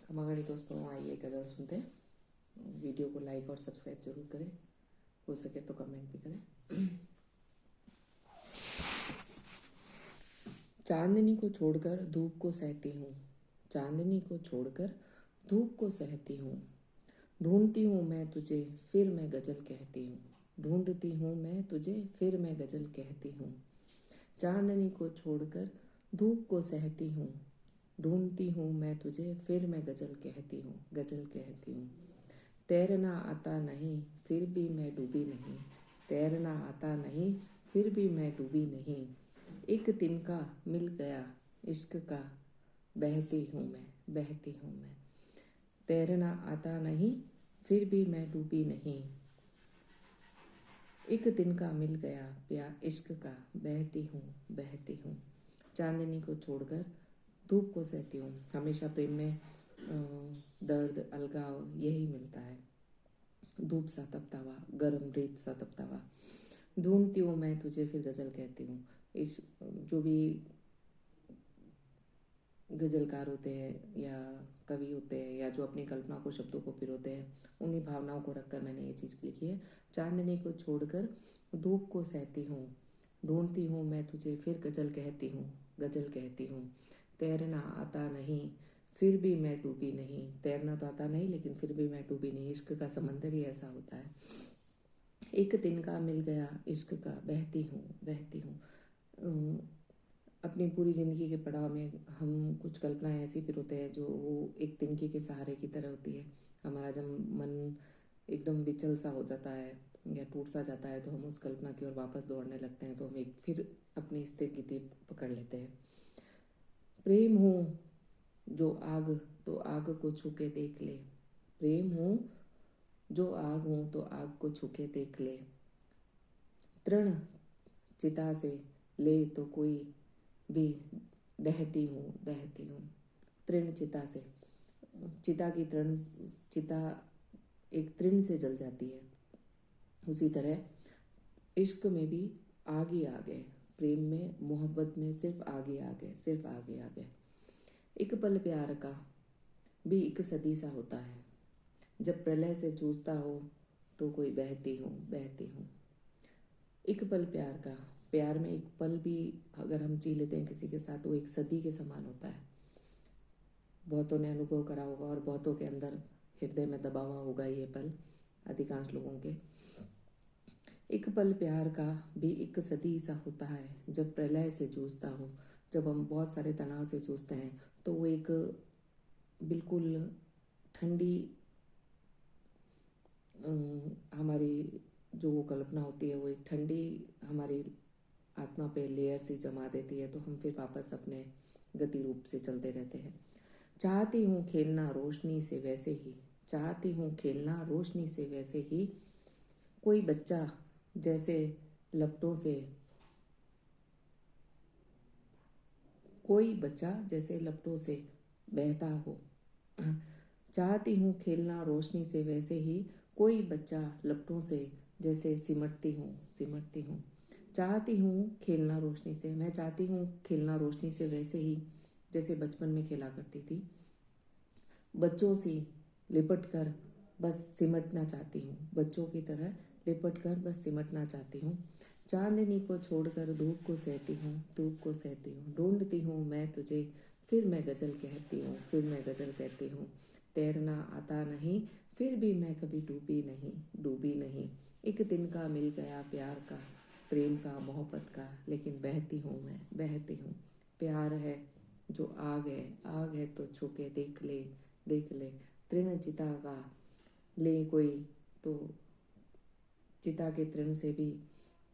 खमागणी दोस्तों, आइए गज़ल सुनते हैं। वीडियो को लाइक और सब्सक्राइब जरूर करें, हो सके तो कमेंट भी करें। चांदनी को छोड़कर धूप को सहती हूँ, चांदनी को छोड़कर धूप को सहती हूँ। ढूंढती हूँ मैं तुझे फिर मैं गज़ल कहती हूँ, ढूंढती हूँ मैं तुझे फिर मैं गज़ल कहती हूँ। चांदनी को छोड़कर धूप को सहती हूँ, ढूंढती हूँ मैं तुझे फिर मैं गज़ल कहती हूँ, गज़ल कहती हूँ। तैरना आता नहीं फिर भी मैं डूबी नहीं, तैरना आता नहीं फिर भी मैं डूबी नहीं। एक तिनका मिल गया इश्क का, बहती हूँ मैं, बहती हूँ मैं। तैरना आता नहीं फिर भी मैं डूबी नहीं। एक तिनका मिल गया प्यार इश्क का, बहती हूँ, बहती हूँ। चांदनी को छोड़कर धूप को सहती हूँ। हमेशा प्रेम में दर्द, अलगाव यही मिलता है। धूप सा तपता हुआ, गर्म रेत सा तपता हुआ। ढूंढती हूँ मैं तुझे फिर गज़ल कहती हूँ। इस जो भी गज़लकार होते हैं या कवि होते हैं या जो अपनी कल्पना को शब्दों को पिरोते हैं, उन्हीं भावनाओं को रखकर मैंने ये चीज़ लिखी है। चांदनी को छोड़कर धूप को सहती हूँ, ढूंढती हूँ मैं तुझे फिर गज़ल कहती हूँ, गज़ल कहती हूँ। तैरना आता नहीं फिर भी मैं डूबी नहीं, तैरना तो आता नहीं लेकिन फिर भी मैं डूबी नहीं। इश्क का समंदर ही ऐसा होता है। एक तिनका मिल गया इश्क का, बहती हूँ, बहती हूँ। अपनी पूरी ज़िंदगी के पड़ाव में हम कुछ कल्पनाएं ऐसी पिरोते हैं जो वो एक तिनके के सहारे की तरह होती है। हमारा जब मन एकदम विचल सा हो जाता है या टूट सा जाता है तो हम उस कल्पना की ओर वापस दौड़ने लगते हैं, तो हम एक फिर अपनी स्थिर गति पकड़ लेते हैं। प्रेम हो जो आग तो आग को छू के देख ले, प्रेम हो जो आग हो तो आग को छू के देख ले। तृण चिता से ले तो कोई भी दहती हूँ, दहती हूँ। तृण चिता से, चिता की तृण, चिता एक तृण से जल जाती है, उसी तरह इश्क में भी आग ही आग है। प्रेम में, मोहब्बत में सिर्फ आग ही आग है, सिर्फ आग ही आग है। एक पल प्यार का भी एक सदी सा होता है, जब प्रलय से जूझता हो तो कोई बहती हूँ, बहती हूँ। एक पल प्यार का, प्यार में एक पल भी अगर हम जी लेते हैं किसी के साथ तो एक सदी के समान होता है। बहुतों ने अनुभव करा होगा और बहुतों के अंदर हृदय में दबा हुआ होगा ये पल, अधिकांश लोगों के। एक पल प्यार का भी एक सदी सा होता है, जब प्रलय से जूझता हो। जब हम बहुत सारे तनाव से जूझते हैं तो वो एक बिल्कुल ठंडी हमारी जो वो कल्पना होती है वो एक ठंडी हमारी आत्मा पे लेयर सी जमा देती है, तो हम फिर वापस अपने गति रूप से चलते रहते हैं। चाहती हूँ खेलना रोशनी से वैसे ही, चाहती हूँ खेलना रोशनी से वैसे ही। कोई बच्चा जैसे लपटों से, कोई बच्चा जैसे लपटों से बहता हो। चाहती हूँ खेलना रोशनी से वैसे ही, कोई बच्चा लपटों से जैसे सिमटती हूँ, सिमटती हूँ। चाहती हूँ खेलना रोशनी से, मैं चाहती हूँ खेलना रोशनी से वैसे ही जैसे बचपन में खेला करती थी। बच्चों से लिपट कर बस सिमटना चाहती हूँ, बच्चों की तरह लिपट कर बस सिमटना चाहती हूँ। चांदनी को छोड़कर धूप को सहती हूँ, धूप को सहती हूँ। ढूंढती हूँ मैं तुझे फिर मैं गज़ल कहती हूँ, फिर मैं गज़ल कहती हूँ। तैरना आता नहीं फिर भी मैं कभी डूबी नहीं, डूबी नहीं। एक तिनका मिल गया प्यार का, प्रेम का, मोहब्बत का, लेकिन बहती हूँ मैं, बहती हूँ। प्यार है जो आग है, आग है तो छू के देख ले, देख ले। तृण चिता का ले कोई तो चिता के तृण से भी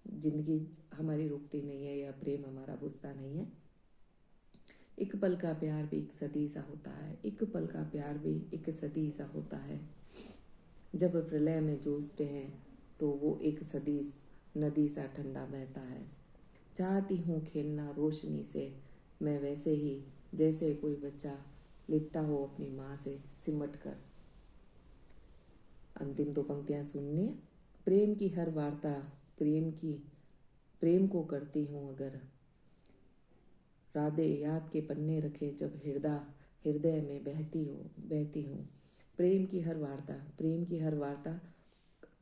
जिंदगी हमारी रुकती नहीं है या प्रेम हमारा बुझता नहीं है। एक पल का प्यार भी एक सदी सा होता है, एक पल का प्यार भी एक सदी सा होता है। जब प्रलय में जूझते हैं तो वो एक सदी नदी सा ठंडा बहता है। चाहती हूँ खेलना रोशनी से मैं वैसे ही, जैसे कोई बच्चा लिपटा हो अपनी माँ से सिमट कर। अंतिम दो पंक्तियाँ सुननी है। प्रेम की हर वार्ता, प्रेम को करती हूँ अगर, राधे याद के पन्ने रखे जब हृदय में बहती हूँ। प्रेम की हर वार्ता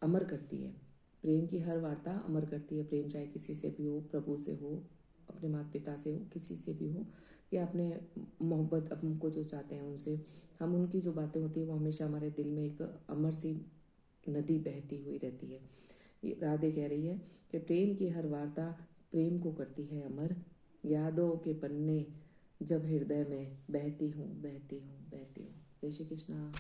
अमर करती है। प्रेम की हर वार्ता अमर करती है। प्रेम चाहे किसी से भी हो, प्रभु से हो, अपने माता पिता से हो, किसी से भी हो, या अपने मोहब्बत हमको जो चाहते हैं उनसे, हम उनकी जो बातें होती है वो हमेशा हमारे दिल में एक अमर सी नदी बहती हुई रहती है। ये राधे कह रही है कि प्रेम की हर वार्ता प्रेम को करती है अमर, यादों के पन्ने जब हृदय में बहती हूँ। जय श्री कृष्णा।